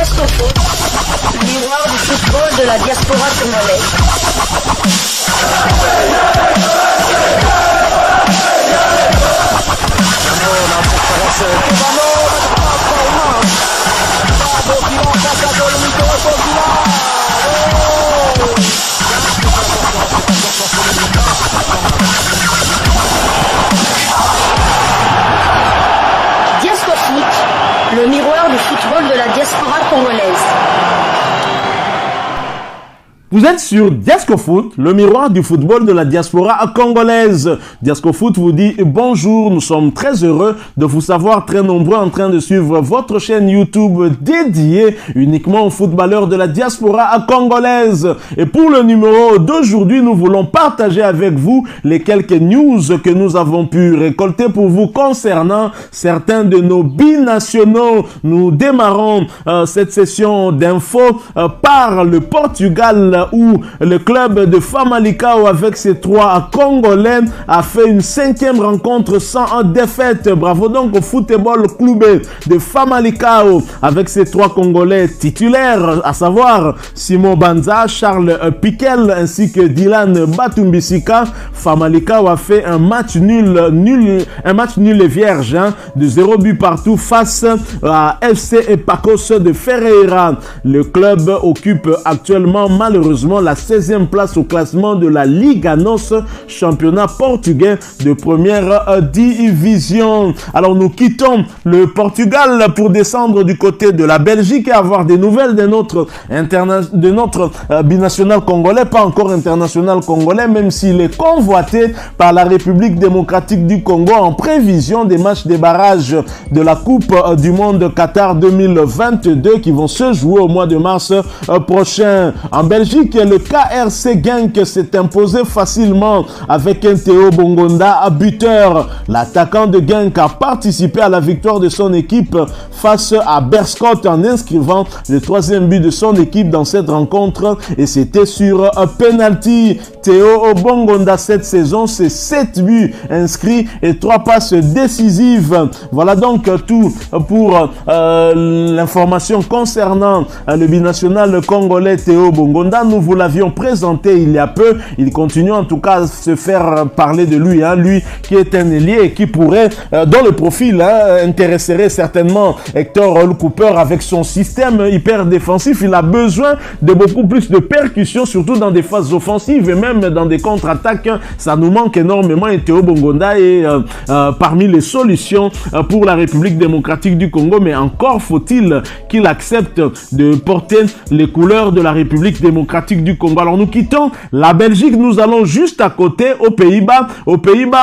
Diasco Foot, miroir du football de la diaspora congolaise. Diasco Foot, le miroir du football de la diaspora congolaise. Vous êtes sur Diasco Foot, le miroir du football de la diaspora congolaise. Diasco Foot vous dit bonjour, nous sommes très heureux de vous savoir très nombreux en train de suivre votre chaîne YouTube dédiée uniquement aux footballeurs de la diaspora congolaise. Et pour le numéro d'aujourd'hui, nous voulons partager avec vous les quelques news que nous avons pu récolter pour vous concernant certains de nos binationaux. Nous démarrons cette session d'infos par le Portugal, où le club de Famalicão avec ses 3 Congolais a fait une 5e rencontre sans défaite. Bravo donc au Football Club de Famalicão avec ses 3 Congolais titulaires, à savoir Simon Banza, Charles Piquel ainsi que Dylan Batumbisika. Famalicão a fait un match nul et vierge de 0 but partout face à FC Pacos de Ferreira. Le club occupe actuellement malheureusement la 16e place au classement de la Liga NOS, championnat portugais de première division. Alors nous quittons le Portugal pour descendre du côté de la Belgique et avoir des nouvelles de notre binational congolais, pas encore international congolais, même s'il est convoité par la République démocratique du Congo en prévision des matchs des barrages de la Coupe du Monde Qatar 2022 qui vont se jouer au mois de mars prochain. En Belgique, le KRC Genk s'est imposé facilement avec un Théo Bongonda à buteur. L'attaquant de Genk a participé à la victoire de son équipe face à Beerschot en inscrivant le 3e but de son équipe dans cette rencontre et c'était sur un penalty. Théo Bongonda cette saison, c'est 7 buts inscrits et 3 passes décisives. Voilà donc tout pour l'information concernant le binational congolais Théo Bongonda. Nous vous l'avions présenté il y a peu. Il continue en tout cas à se faire parler de lui. Lui qui est un ailier et qui pourrait, dont le profil intéresserait certainement Hector Cooper avec son système hyper défensif. Il a besoin de beaucoup plus de percussions, surtout dans des phases offensives et même dans des contre-attaques. Ça nous manque énormément et Théo Bongonda est parmi les solutions pour la République démocratique du Congo. Mais encore faut-il qu'il accepte de porter les couleurs de la République démocratique du Congo. Alors nous quittons la Belgique, nous allons juste à côté aux Pays-Bas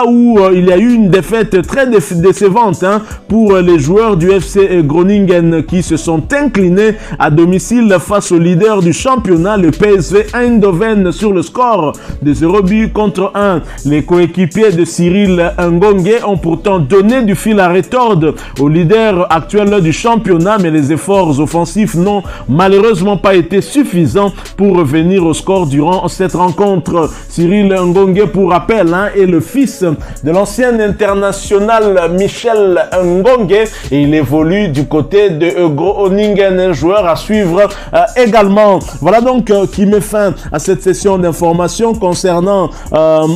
où il y a eu une défaite très décevante pour les joueurs du FC Groningen qui se sont inclinés à domicile face au leader du championnat, le PSV Eindhoven, sur le score de 0 but contre 1. Les coéquipiers de Cyril Ngonge ont pourtant donné du fil à retordre au leader actuel du championnat, mais les efforts offensifs n'ont malheureusement pas été suffisants pour revenir au score durant cette rencontre. Cyril Ngonge, pour rappel, est le fils de l'ancien international Michel Ngonge et il évolue du côté de Groningen, un joueur à suivre également. Voilà donc qui met fin à cette session d'information concernant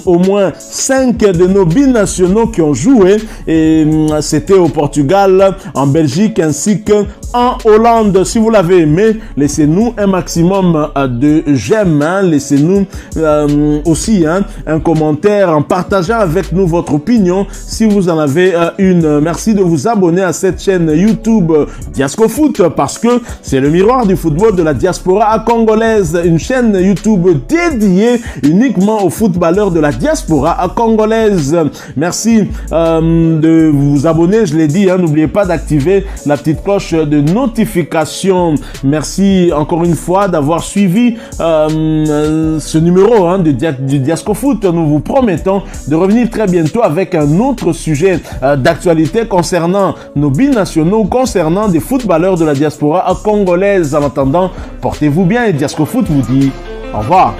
au moins 5 de nos binationaux qui ont joué et c'était au Portugal, en Belgique ainsi qu'en Hollande. Si vous l'avez aimé, laissez-nous un maximum de j'aime, laissez-nous aussi un commentaire en partageant avec nous votre opinion si vous en avez une. Merci de vous abonner à cette chaîne YouTube Diasco Foot parce que c'est le miroir du football de la diaspora congolaise, une chaîne YouTube dédiée uniquement aux footballeurs de la diaspora congolaise. Merci de vous abonner, je l'ai dit, n'oubliez pas d'activer la petite cloche de notification. Merci encore une fois d'avoir suivi ce numéro du Diasco Foot. Nous vous promettons de revenir très bientôt avec un autre sujet d'actualité concernant nos binationaux, concernant des footballeurs de la diaspora congolaise. En attendant, portez-vous bien et Diasco Foot vous dit au revoir.